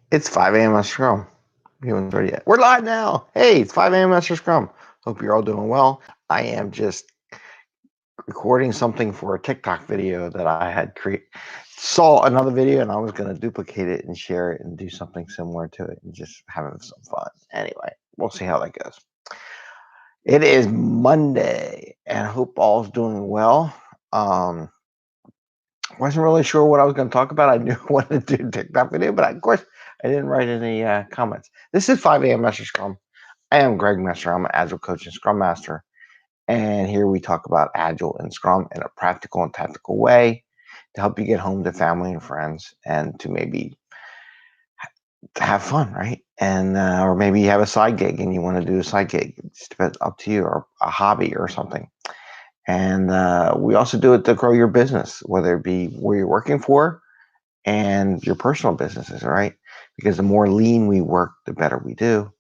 It's 5 a.m. Mester Scrum. You haven't started yet. We're live now. Hey, it's 5 a.m. Mester Scrum. Hope you're all doing well. I am just recording something for a TikTok video that I had saw another video and I was going to duplicate it and share it and do something similar to it and just having some fun. Anyway, we'll see how that goes. It is Monday and I hope all's doing well. Wasn't really sure what I was going to talk about. I knew I wanted to do a TikTok video, but of course I didn't write any comments. This is 5 a.m. Mester Scrum. I am Greg Mester. I'm an Agile coach and Scrum Master. And here we talk about Agile and Scrum in a practical and tactical way to help you get home to family and friends and to maybe have fun, right? And or maybe you have a side gig and you want to do a side gig. It's up to you, or a hobby or something. And we also do it to grow your business, whether it be where you're working for and your personal businesses, right? Because the more lean we work, the better we do.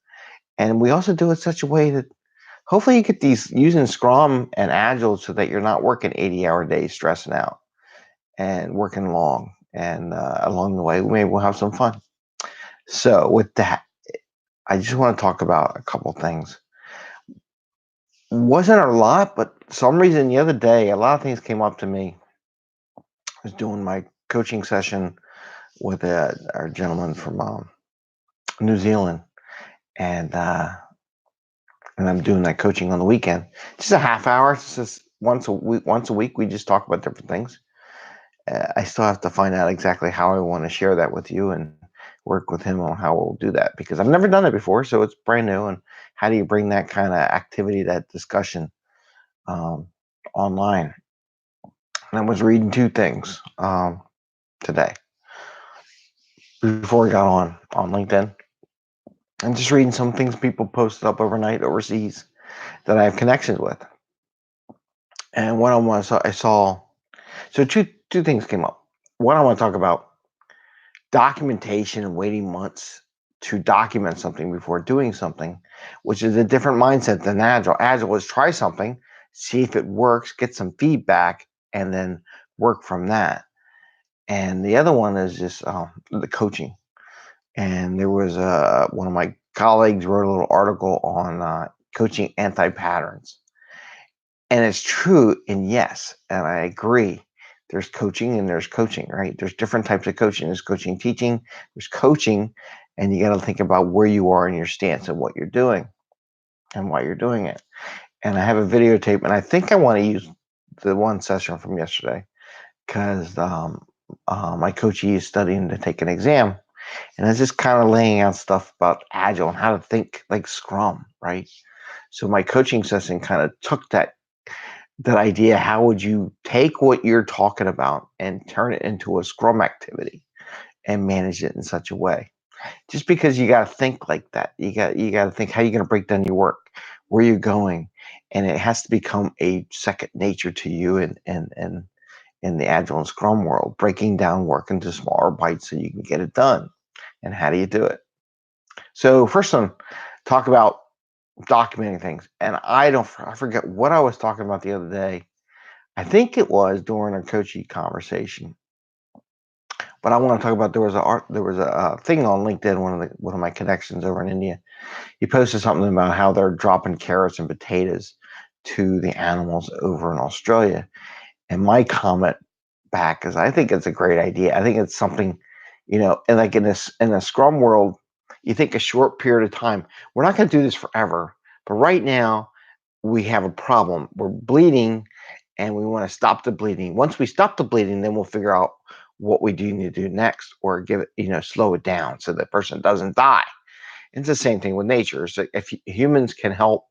And we also do it such a way that hopefully you get these using Scrum and Agile so that you're not working 80-hour days stressing out and working long. And along the way, maybe we'll have some fun. So with that, I just want to talk about a couple things. Wasn't a lot, but some reason the other day, a lot of things came up to me. I was doing my coaching session with our gentleman from New Zealand, and I'm doing that coaching on the weekend. Just a half hour. It's just once a week. Once a week, we just talk about different things. I still have to find out exactly how I want to share that with you and work with him on how we'll do that, because I've never done it before, so it's brand new. And how do you bring that kind of activity, that discussion, online? And I was reading two things today before I got on LinkedIn. I'm just reading some things people posted up overnight overseas that I have connections with. And one of them was I saw. So two things came up. One, I want to talk about documentation and waiting months to document something before doing something, which is a different mindset than Agile. Agile is try something, see if it works, get some feedback, and then work from that. And the other one is just the coaching. And there was one of my colleagues wrote a little article on coaching anti-patterns. And it's true, and yes, and I agree. There's coaching and there's coaching, right? There's different types of coaching. There's coaching teaching, there's coaching, and you got to think about where you are in your stance and what you're doing and why you're doing it. And I have a videotape, and I think I want to use the one session from yesterday because my coachee is studying to take an exam, and it's just kind of laying out stuff about Agile and how to think like Scrum, right? So my coaching session kind of took that idea. How would you take what you're talking about and turn it into a Scrum activity and manage it in such a way? Just because you got to think like that, you got to think how you're going to break down your work, where you're going, and it has to become a second nature to you. And in the Agile and Scrum world, breaking down work into smaller bites so you can get it done. And how do you do it? So first one, talk about documenting things. And I forget what I was talking about the other day. I think it was during a coaching conversation, but I want to talk about there was a thing on LinkedIn. One of my connections over in India, he posted something about how they're dropping carrots and potatoes to the animals over in Australia. And my comment back is, I think it's a great idea. I think it's something, and like in the Scrum world, you think a short period of time. We're not going to do this forever, but right now we have a problem. We're bleeding and we want to stop the bleeding. Once we stop the bleeding, then we'll figure out what we do need to do next, or give it, slow it down so the person doesn't die. It's the same thing with nature. So if humans can help,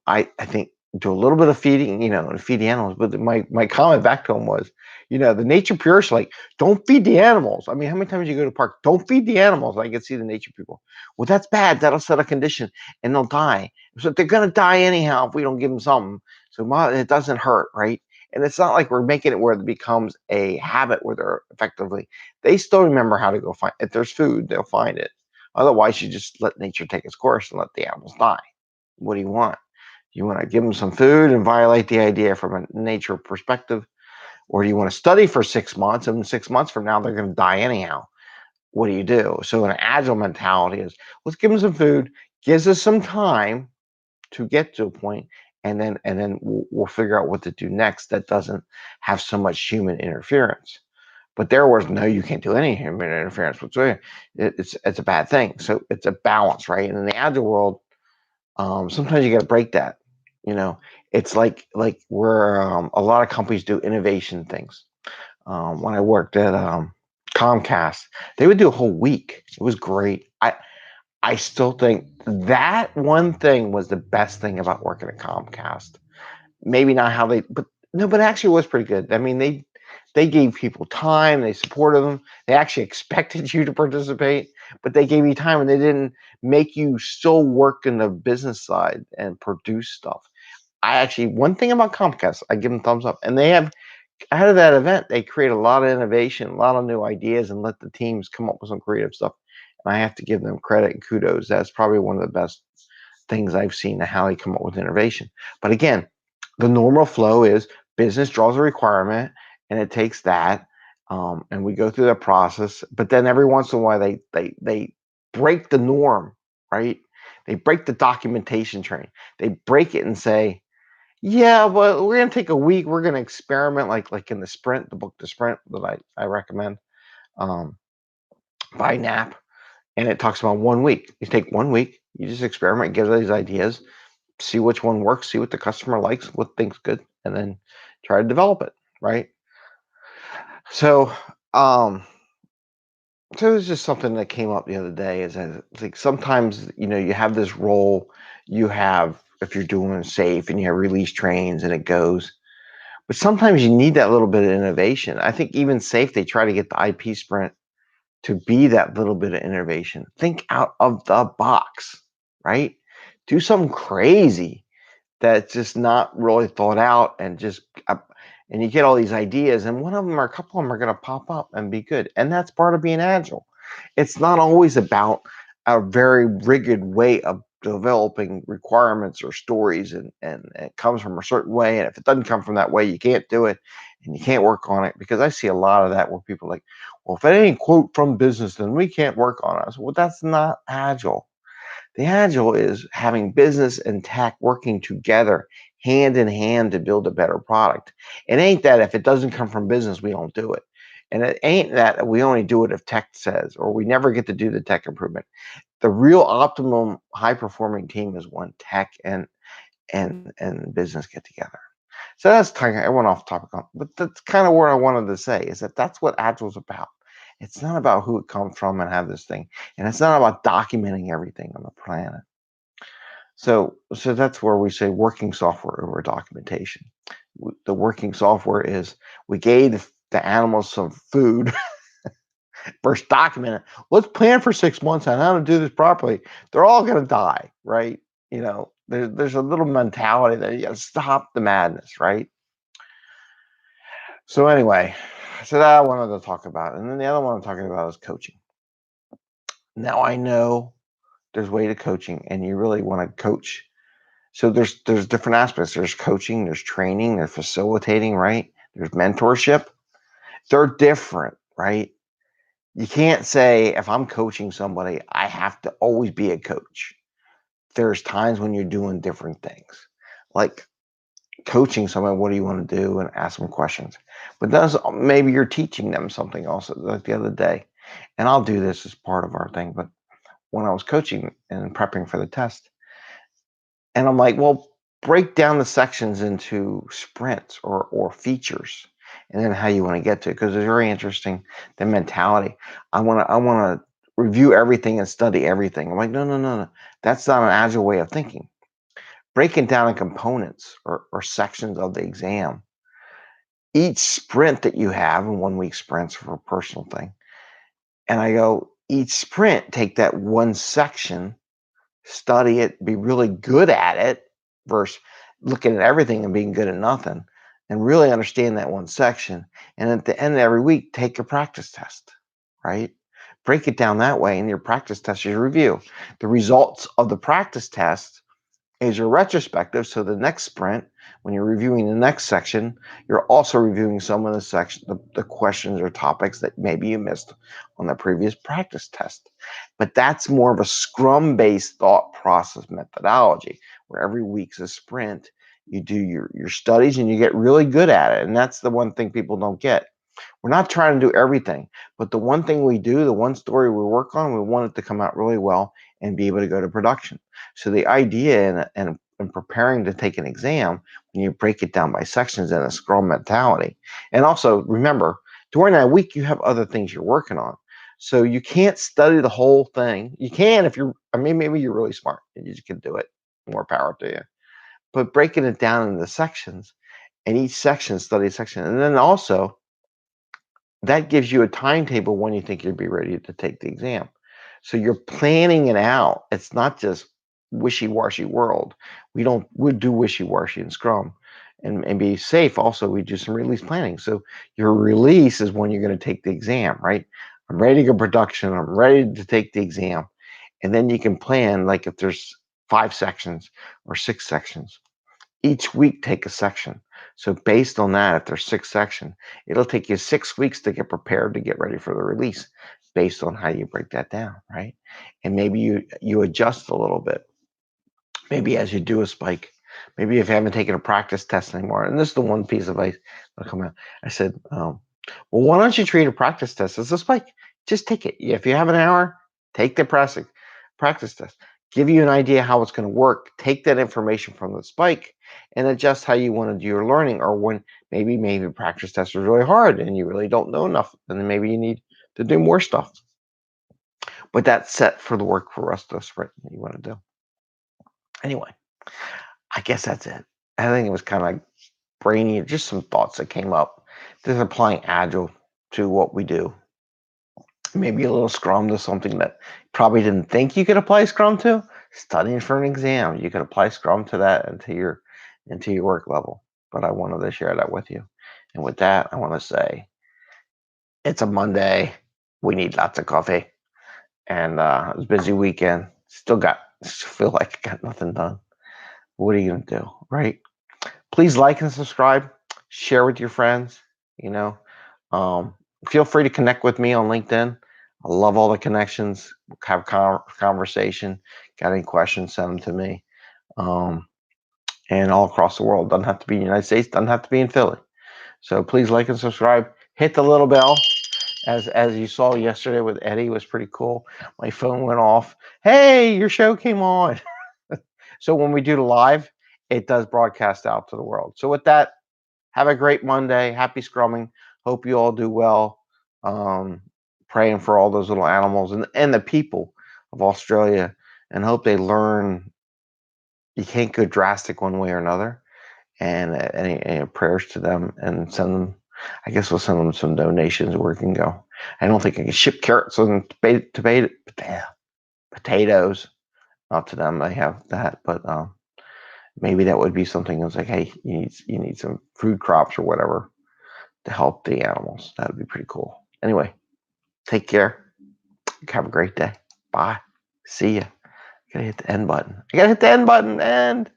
I think do a little bit of feeding, and feed the animals. But my comment back to him was, the nature purists, like, don't feed the animals. I mean, how many times you go to the park? Don't feed the animals. I can see the nature people. Well, that's bad. That'll set a condition and they'll die. So they're going to die anyhow if we don't give them something. So it doesn't hurt, right? And it's not like we're making it where it becomes a habit where they're effectively, they still remember how to go find, if there's food, they'll find it. Otherwise, you just let nature take its course and let the animals die. What do you want? You want to give them some food and violate the idea from a nature perspective? Or do you want to study for 6 months, and 6 months from now, they're going to die anyhow? what do you do? So an agile mentality is, let's give them some food, gives us some time to get to a point, and then we'll figure out what to do next that doesn't have so much human interference. But there was no, you can't do any human interference whatsoever. It's a bad thing. So it's a balance, right? And in the agile world, sometimes you got to break that. You know, it's like where a lot of companies do innovation things. When I worked at Comcast, they would do a whole week. It was great. I still think that one thing was the best thing about working at Comcast. Maybe not how they, but no, but actually it was pretty good. I mean, they gave people time, they supported them, they actually expected you to participate, but they gave you time and they didn't make you still work in the business side and produce stuff. I actually, one thing about Comcast, I give them thumbs up, and they have out of that event, they create a lot of innovation, a lot of new ideas, and let the teams come up with some creative stuff. And I have to give them credit and kudos. That's probably one of the best things I've seen of how they come up with innovation. But again, the normal flow is business draws a requirement, and it takes that, and we go through that process. But then every once in a while, they break the norm, right? They break the documentation train. They break it and say, yeah, but we're gonna take a week. We're gonna experiment, like in the Sprint, the book, The Sprint, that I recommend, um, by Knapp, and it talks about 1 week. You take 1 week, you just experiment, give these ideas, see which one works, see what the customer likes, what thinks good, and then try to develop it, right? So, um, so it was just something that came up the other day. Is that it's like sometimes you have this role, you have if you're doing safe and you have release trains and it goes. But sometimes you need that little bit of innovation. I think even safe, they try to get the IP sprint to be that little bit of innovation. Think out of the box, right? Do something crazy that's just not really thought out, and you get all these ideas, and a couple of them are going to pop up and be good. And that's part of being agile. It's not always about a very rigid way of developing requirements or stories, and it comes from a certain way. And if it doesn't come from that way, you can't do it and you can't work on it, because I see a lot of that where people are like, well, if it ain't quote from business, then we can't work on it. Well, that's not agile. The agile is having business and tech working together hand in hand to build a better product. It ain't that if it doesn't come from business, we don't do it. And it ain't that we only do it if tech says, or we never get to do the tech improvement. The real optimum high performing team is when tech and business get together. So that's kind of, I went off topic on, but that's kind of what I wanted to say, is that that's what Agile is about. It's not about who it comes from and have this thing, and it's not about documenting everything on the planet. So that's where we say working software over documentation. The working software is, we gave the animals some food. First document it. Let's plan for 6 months on how to do this properly. They're all going to die, right? There's a little mentality that you got to stop the madness, right? So anyway, so that I wanted to talk about. And then the other one I'm talking about is coaching. Now I know there's way to coaching, and you really want to coach. So there's different aspects. There's coaching, there's training, there's facilitating, right? There's mentorship. They're different, right? You can't say, if I'm coaching somebody, I have to always be a coach. There's times when you're doing different things. Like coaching someone, what do you want to do, and ask them questions. But maybe you're teaching them something else. Like the other day, and I'll do this as part of our thing, but when I was coaching and prepping for the test, and I'm like, well, break down the sections into sprints or features, and then how you want to get to it, because it's very interesting, the mentality. I want to review everything and study everything. I'm like, no, no, no, no. That's not an agile way of thinking. Break it down in components or sections of the exam. Each sprint that you have, in 1 week sprints for a personal thing, and I go, each sprint, take that one section, study it, be really good at it, versus looking at everything and being good at nothing, and really understand that one section. And at the end of every week, take a practice test, right? Break it down that way, and your practice test is your review. The results of the practice test is your retrospective. So the next sprint, When you're reviewing the next section, you're also reviewing some of the questions or topics that maybe you missed on the previous practice test. But that's more of a Scrum-based thought process methodology, where every week's a sprint. You do your studies and you get really good at it. And that's the one thing people don't get. We're not trying to do everything, but the one thing we do, the one story we work on, we want it to come out really well and be able to go to production. So the idea in preparing to take an exam, when you break it down by sections in a Scrum mentality, and also remember, during that week, you have other things you're working on. So you can't study the whole thing. You can if you're, I mean, maybe you're really smart and you just can do it. More power to you. But breaking it down into sections, and each section, study a section. And then also, that gives you a timetable when you think you'll be ready to take the exam. So you're planning it out. It's not just wishy-washy world. We do wishy-washy in Scrum. And be safe, also, we do some release planning. So your release is when you're going to take the exam, right? I'm ready to go production. I'm ready to take the exam. And then you can plan, like if there's 5 sections or 6 sections. Each week, take a section. So based on that, if there's 6 sections, it'll take you 6 weeks to get prepared to get ready for the release based on how you break that down, right? And maybe you adjust a little bit. Maybe as you do a spike, maybe if you haven't taken a practice test anymore, and this is the one piece of advice that'll come out. I said, well, why don't you treat a practice test as a spike? Just take it. If you have an hour, take the practice test. Give you an idea how it's going to work. Take that information from the spike and adjust how you want to do your learning. Or when maybe practice test is really hard and you really don't know enough, and then maybe you need to do more stuff. But that's set for the work for the rest of the sprint that you want to do. Anyway, I guess that's it. I think it was kind of like brainy, just some thoughts that came up. Just applying Agile to what we do. Maybe a little Scrum to something that you probably didn't think you could apply Scrum to. Studying for an exam, you could apply Scrum to that into your work level. But I wanted to share that with you. And with that, I want to say it's a Monday. We need lots of coffee. And it was a busy weekend. Still feel like I got nothing done. What are you gonna do, right? Please like and subscribe. Share with your friends. You know, feel free to connect with me on LinkedIn. I love all the connections. Have conversation. Got any questions? Send them to me. And all across the world. Doesn't have to be in the United States. Doesn't have to be in Philly. So please like and subscribe. Hit the little bell. As you saw yesterday with Eddie, was pretty cool. My phone went off. Hey, your show came on. So when we do the live, it does broadcast out to the world. So with that, have a great Monday. Happy Scrumming. Hope you all do well. Praying for all those little animals and the people of Australia, and hope they learn you can't go drastic one way or another. And any prayers to them, and send them. I guess we'll send them some donations where it can go. I don't think I can ship carrots and potatoes out to them. They have that, but maybe that would be something that's like, hey, you need some food crops or whatever to help the animals. That would be pretty cool. Anyway, take care. Have a great day. Bye. See ya. I gotta hit the end button. And